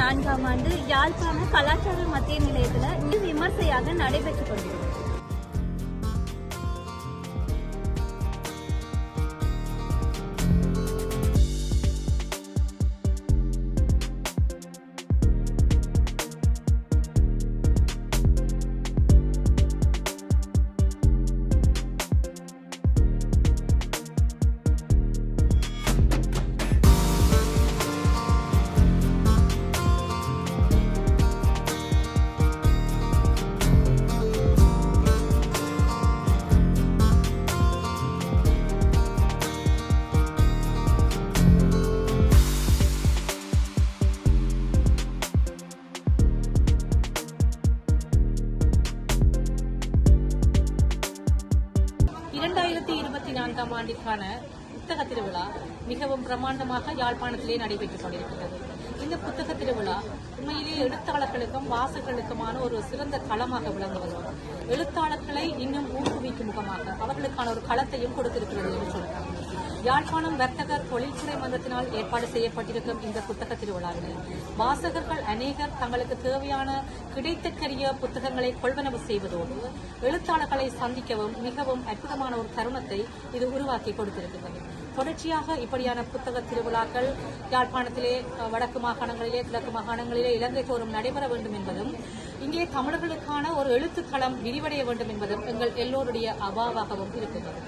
2024ஆம் ஆண்டு யாழ்ப்பாண கலாச்சார மத்திய நிலையத்தில் விமர்சையாக நடைபெற்றுக் கொண்டிருக்கிறது. ஆண்டிற்கான புத்தக திருவிழா மிகவும் பிரமாண்டமாக யாழ்ப்பாணத்திலே நடைபெற்றுக் கொண்டிருக்கிறது. இந்த புத்தக திருவிழா உண்மையிலே எழுத்தாளர்களுக்கும் வாசகர்களுக்குமான ஒரு சிறந்த களமாக விளங்குவதோடு எழுத்தாளர்களை இன்னும் ஊக்குவிக்கும் முகமாக அவர்களுக்கான ஒரு களத்தையும் கொடுத்திருக்கிறது என்று சொல்லலாம். யாழ்ப்பாணம் வர்த்தக தொழில்துறை மன்றத்தினால் ஏற்பாடு செய்யப்பட்டிருக்கும் இந்த புத்தக திருவிழாவில் வாசகர்கள் அநேகர் தங்களுக்கு தேவையான கிடைத்தற்கரிய புத்தகங்களை கொள்வனவு செய்வதோடு எழுத்தாளர்களை சந்திக்கவும் மிகவும் அற்புதமான ஒரு தருணத்தை இது உருவாக்கி கொடுத்திருக்கிறது. தொடர்ச்சியாக இப்படியான புத்தக திருவிழாக்கள் யாழ்ப்பாணத்திலே வடக்கு மாகாணங்களிலே கிழக்கு மாகாணங்களிலே இலங்கை தோறும் நடைபெற வேண்டும் என்பதும் இங்கே தமிழர்களுக்கான ஒரு எழுத்து தளம் விரிவடைய வேண்டும் என்பதும் எங்கள் எல்லோருடைய அவாவாகவும் இருக்கிறது.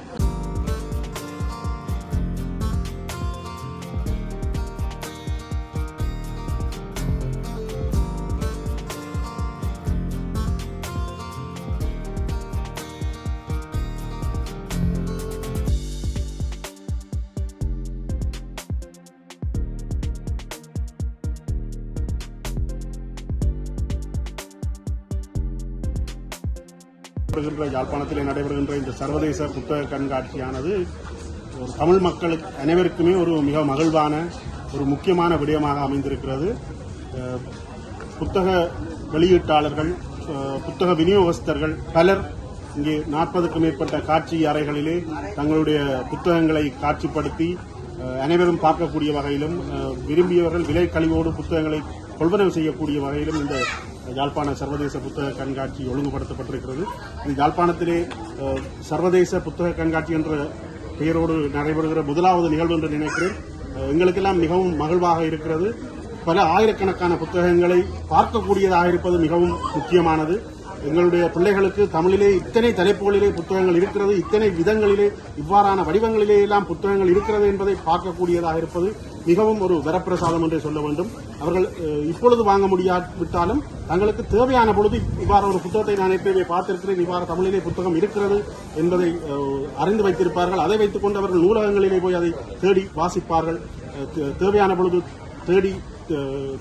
யாழ்ப்பாணத்தில் நடைபெறுகின்ற இந்த சர்வதேச புத்தக கண்காட்சியானது ஒரு தமிழ் மக்களுக்கு அனைவருக்குமே ஒரு மிக மகிழ்வான ஒரு முக்கியமான விடயமாக அமைந்திருக்கிறது. புத்தக வெளியீட்டாளர்கள், புத்தக விநியோகஸ்தர்கள் பலர் இங்கே 40க்கும் மேற்பட்ட காட்சி அறைகளிலே தங்களுடைய புத்தகங்களை காட்சிப்படுத்தி அனைவரும் பார்க்கக்கூடிய வகையிலும் விரும்பியவர்கள் விலை கழிவோடு புத்தகங்களை கொள்வனவு செய்யக்கூடிய வகையிலும் இந்த யாழ்ப்பாண சர்வதேச புத்தக கண்காட்சி ஒழுங்குபடுத்தப்பட்டிருக்கிறது. இது யாழ்ப்பாணத்திலே சர்வதேச புத்தக கண்காட்சி என்ற பெயரோடு நடைபெறுகிற முதலாவது நிகழ்வு என்று நினைக்கிறேன். எங்களுக்கெல்லாம் மிகவும் மகிழ்வாக இருக்கிறது. பல ஆயிரக்கணக்கான புத்தகங்களை பார்க்கக்கூடியதாக இருப்பது மிகவும் முக்கியமானது. எங்களுடைய பிள்ளைகளுக்கு தமிழிலே இத்தனை தலைப்புகளிலே புத்தகங்கள் இருக்கிறது, இத்தனை விதங்களிலே இவ்வாறான வடிவங்களிலே எல்லாம் புத்தகங்கள் இருக்கிறது என்பதை பார்க்கக்கூடியதாக இருப்பது மிகவும் ஒரு வரப்பிரசாதம் என்றே சொல்ல வேண்டும். அவர்கள் இப்பொழுது வாங்க முடியாவிட்டாலும் தங்களுக்கு தேவையான பொழுது இவ்வாறு ஒரு புத்தகத்தை நான் ஏற்கனவே பார்த்திருக்கிறேன், இவ்வாறு தமிழிலே புத்தகம் இருக்கிறது என்பதை அறிந்து வைத்திருப்பார்கள். அதை வைத்துக் கொண்டு அவர்கள் நூலகங்களிலே போய் அதை தேடி வாசிப்பார்கள், தேவையான பொழுது தேடி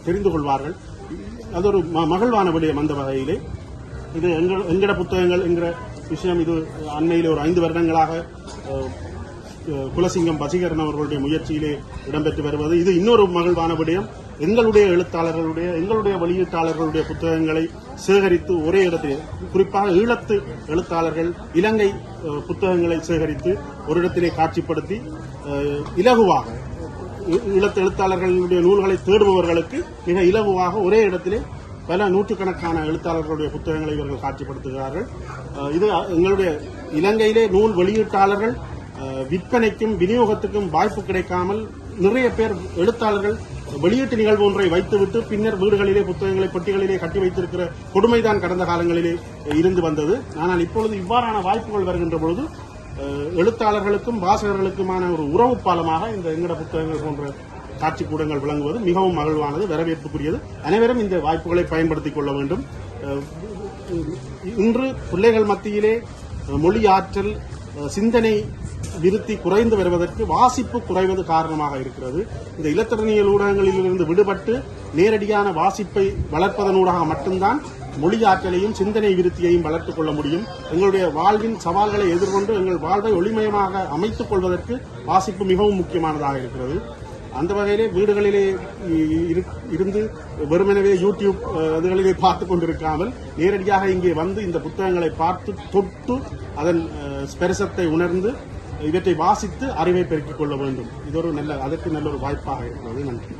தெரிந்து கொள்வார்கள். அது ஒரு மகிழ்வான விடயம். அந்த வகையிலே இது எங்கட புத்தகங்கள் என்கிற விஷயம் இது அண்மையிலே ஒரு 5 வருடங்களாக குலசிங்கம் வசீகரன் அவர்களுடைய முயற்சியிலே இடம்பெற்று வருவது. இது இன்னொரு மகிழ்வான விடயம். எங்களுடைய எழுத்தாளர்களுடைய, எங்களுடைய வெளியீட்டாளர்களுடைய புத்தகங்களை சேகரித்து ஒரே இடத்திலே, குறிப்பாக ஈழத்து எழுத்தாளர்கள் இலங்கை புத்தகங்களை சேகரித்து ஒரு இடத்திலே காட்சிப்படுத்தி இலகுவாக ஈழத்து எழுத்தாளர்களுடைய நூல்களை தேடுபவர்களுக்கு மிக இலகுவாக ஒரே இடத்திலே பல நூற்றுக்கணக்கான எழுத்தாளர்களுடைய புத்தகங்களை இவர்கள் காட்சிப்படுத்துகிறார்கள். இது எங்களுடைய இலங்கையிலே நூல் வெளியீட்டாளர்கள் விற்பனைக்கும் விநியோகத்துக்கும் வாய்ப்பு கிடைக்காமல் நிறைய பேர் எழுத்தாளர்கள் வெளியீட்டு நிகழ்வு ஒன்றை வைத்துவிட்டு பின்னர் வீடுகளிலே புத்தகங்களை பெட்டிகளிலே கட்டி வைத்திருக்கிற கொடுமைதான் கடந்த காலங்களிலே இருந்து வந்தது. ஆனால் இப்பொழுது இவ்வாறான வாய்ப்புகள் வருகின்ற பொழுது எழுத்தாளர்களுக்கும் வாசகர்களுக்குமான ஒரு உறவு பாலமாக இந்த எங்கட புத்தகங்கள் போன்ற காட்சி கூடங்கள் விளங்குவது மிகவும் மகிழ்வானது, வரவேற்புக்குரியது. அனைவரும் இந்த வாய்ப்புகளை பயன்படுத்திக் கொள்ள வேண்டும். இன்று பிள்ளைகள் மத்தியிலே மொழி ஆற்றல், சிந்தனை விருத்தி குறைந்து வருவதற்கு வாசிப்பு குறைவது காரணமாக இருக்கிறது. இந்த இலத்திரனியல் ஊடகங்களிலிருந்து விடுபட்டு நேரடியான வாசிப்பை வளர்ப்பதனூடாக மட்டும்தான் மொழி ஆற்றலையும் சிந்தனை விருத்தியையும் வளர்த்துக் கொள்ள முடியும். எங்களுடைய வாழ்வின் சவால்களை எதிர்கொண்டு எங்கள் வாழ்வை ஒளிமயமாக அமைத்துக் கொள்வதற்கு வாசிப்பு மிகவும் முக்கியமானதாக இருக்கிறது. அந்த வகையிலே வீடுகளிலே இருந்து வெறுமனவே யூடியூப் இதுகளிலே பார்த்துக் கொண்டிருக்காமல் நேரடியாக இங்கே வந்து இந்த புத்தகங்களை பார்த்து தொட்டு அதன் ஸ்பெரிசத்தை உணர்ந்து இவற்றை வாசித்து அறிவை பெருக்கிக் கொள்ள வேண்டும். இது ஒரு அதற்கு நல்ல ஒரு வாய்ப்பாக இருக்கிறது. நன்றி.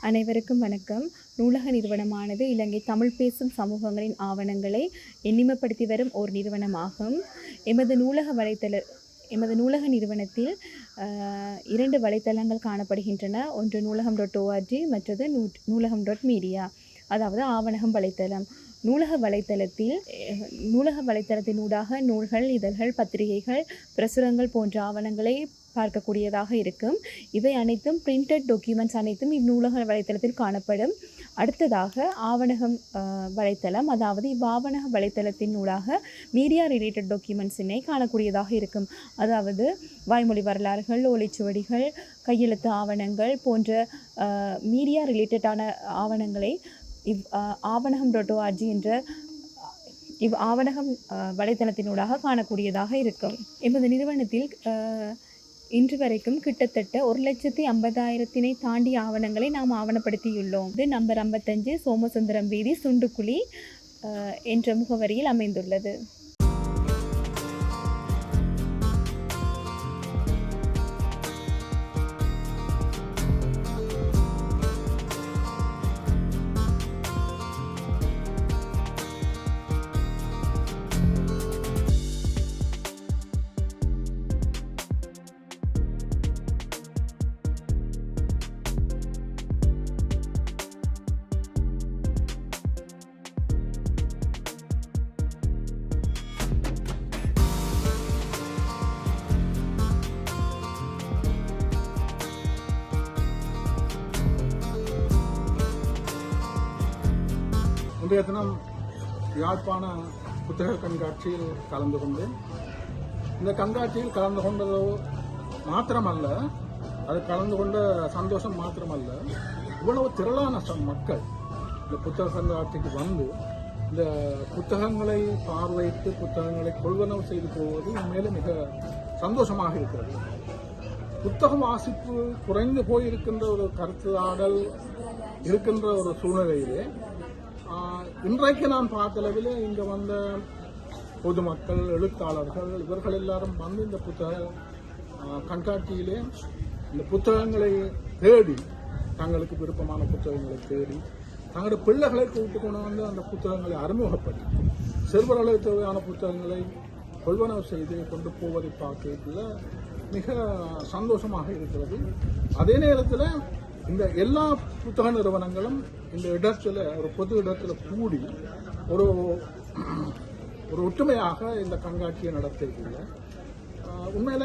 அனைவருக்கும் வணக்கம். நூலக நிறுவனமானது இலங்கை தமிழ் பேசும் சமூகங்களின் ஆவணங்களை எண்ணிமப்படுத்தி வரும் ஓர் நிறுவனமாகும். எமது நூலக நிறுவனத்தில் 2 வலைத்தளங்கள் காணப்படுகின்றன. ஒன்று நூலகம்.org, மற்றது நூலகம்.media, அதாவது ஆவணகம் வலைத்தளம். நூலக வலைத்தளத்தினூடாக நூல்கள், இதழ்கள், பத்திரிகைகள், பிரசுரங்கள் போன்ற ஆவணங்களை பார்க்கக்கூடியதாக இருக்கும். இவை அனைத்தும் பிரிண்டட் டாக்குமெண்ட்ஸ் அனைத்தும் இந்நூலக வலைத்தளத்தில் காணப்படும். அடுத்ததாக ஆவணகம் வலைத்தளம், அதாவது இவ்வாவணக வலைத்தளத்தினூடாக மீடியா ரிலேட்டட் டாக்குமெண்ட்ஸினை காணக்கூடியதாக இருக்கும். அதாவது வாய்மொழி வரலாறுகள், ஓலைச்சுவடிகள், கையெழுத்து ஆவணங்கள் போன்ற மீடியா ரிலேட்டடான ஆவணங்களை ஆவணகம்.org என்ற ஆவணகம் வலைத்தளத்தினூடாக காணக்கூடியதாக இருக்கும். எமது நிறுவனத்தில் இன்று வரைக்கும் கிட்டத்தட்ட 1,50,000 தாண்டிய ஆவணங்களை நாம் ஆவணப்படுத்தியுள்ளோம். இது நம்பர் 55 சோமசுந்தரம் வீதி, சுண்டுக்குழி என்ற முகவரியில் அமைந்துள்ளது. இன்றைய தினம் யாழ்ப்பாண புத்தக கண்காட்சியில் கலந்து கொண்டேன். இந்த கண்காட்சியில் கலந்து கொண்டதோ மாத்திரமல்ல, அது கலந்து கொண்ட சந்தோஷம் மாத்திரமல்ல, இவ்வளவு திரளான மக்கள் இந்த புத்தக கண்காட்சிக்கு வந்து இந்த புத்தகங்களை பார்வையிட்டு புத்தகங்களை கொள்வனவு செய்து போவது உண்மையிலே மிக சந்தோஷமாக இருக்கிறது. புத்தக வாசிப்பு குறைந்து போயிருக்கின்ற ஒரு கருத்தாடல் இருக்கின்ற ஒரு சூழ்நிலையிலே இன்றைக்கு நான் பார்த்தளவில் இங்கே வந்த பொதுமக்கள், எழுத்தாளர்கள், இவர்கள் எல்லாரும் வந்து இந்த புத்தக கண்காட்சியிலே இந்த புத்தகங்களை தேடி, தங்களுக்கு விருப்பமான புத்தகங்களை தேடி தங்களுடைய பிள்ளைகளை கூட்டு கொண்டு வந்து அந்த புத்தகங்களை அறிமுகப்படுத்தி சிறுவர்களுக்கு தேவையான புத்தகங்களை கொள்வனவு செய்து கொண்டு போவதை பார்க்கல மிக சந்தோஷமாக இருக்கிறது. அதே நேரத்தில் இந்த எல்லா புத்தக நிறுவனங்களும் இந்த இடத்துல, ஒரு பொது இடத்துல கூடி ஒரு ஒற்றுமையாக இந்த கண்காட்சியை நடத்தியிருக்கீங்க. உண்மையில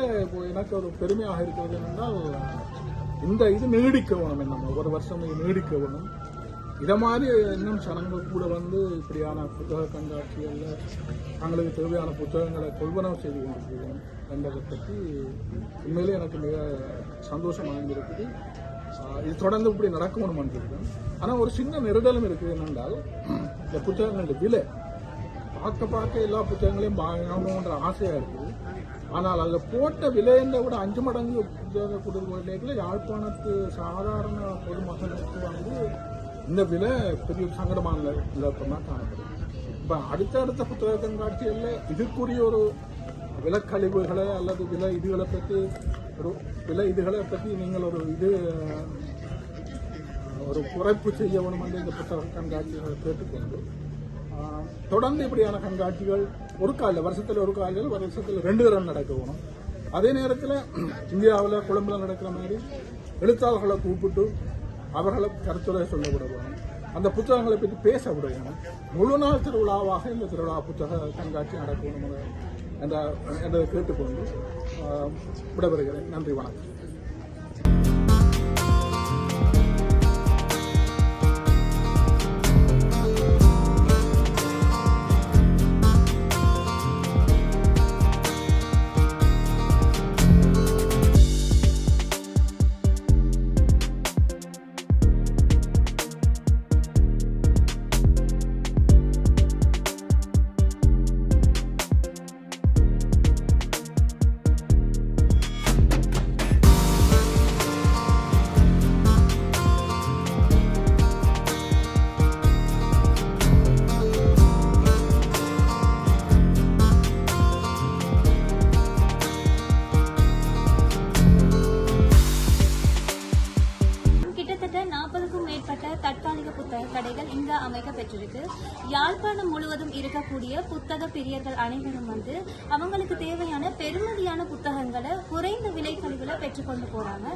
எனக்கு ஒரு பெருமையாக இருக்கிறது என்றால், இந்த இது நீடிக்க வேணும், நம்ம ஒரு வருஷம் இது நீடிக்க வேணும். இதை மாதிரி இன்னும் சனங்கள் கூட வந்து இப்படியான புத்தக கண்காட்சிகளில் தங்களுக்கு தேவையான புத்தகங்களை கொள்வனவு செய்து கொண்டிருக்கிறோம் என்பதை பற்றி உண்மையிலே எனக்கு மிக சந்தோஷமாக இருக்குது. இது தொடர்ந்து இப்படி நடக்கணும் என்று. ஆனால் ஒரு சின்ன நெருடலும் இருக்குது. என்னென்றால், இந்த புத்தகங்களுடைய விலை பார்க்க எல்லா புத்தகங்களையும் வாங்கணுன்ற ஆசையாக இருக்குது. ஆனால் அதில் போட்ட விலையை விட 5 மடங்கு புத்தக கொடுக்கல யாழ்ப்பாணத்து சாதாரண பொதுமக்களுக்கு வந்து இந்த விலை பெரிய சங்கடமான இழப்பமாக காணப்படும். இப்போ அடுத்த புத்தக கண்காட்சிகளில் இதுக்குரிய ஒரு விலக்கழிவுகளை அல்லது இதுகளை பற்றி நீங்கள் ஒரு குறைப்பு செய்ய வேணும் என்று இந்த புத்தக கண்காட்சிகளை கேட்டுக்கொண்டு தொடர்ந்து இப்படியான கண்காட்சிகள் வருஷத்தில் 2 தரம் நடக்க வேணும். அதே நேரத்தில் இந்தியாவில் கொழும்புல நடக்கிற மாதிரி எழுத்தாளர்களை கூப்பிட்டு அவர்களை கருத்துரை சொல்ல விட வேணும். அந்த புத்தகங்களை பற்றி பேச விட வேணும். முழு நாள் திருவிழாவாக இந்த திருவிழா புத்தக கண்காட்சி நடக்கணும் என்றதை கேட்டுக்கொண்டு விடைபெறுகிறேன். நன்றி, வணக்கம். இடம்பெற்றிருக்கு. யாழ்ப்பாணம் முழுவதும் இருக்கக்கூடிய புத்தக பிரியர்கள் அனைவரும் வந்து அவங்களுக்கு தேவையான பெருமதியான புத்தகங்களை குறைந்த விலை கழிவுல பெற்றுக்கொண்டு போறாங்க.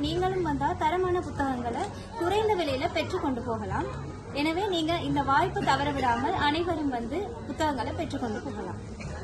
நீங்களும் வந்தா தரமான புத்தகங்களை குறைந்த விலையில பெற்றுக்கொண்டு போகலாம். எனவே நீங்க இந்த வாய்ப்பு தவற விடாமல் அனைவரும் வந்து புத்தகங்களை பெற்றுக்கொண்டு போகலாம்.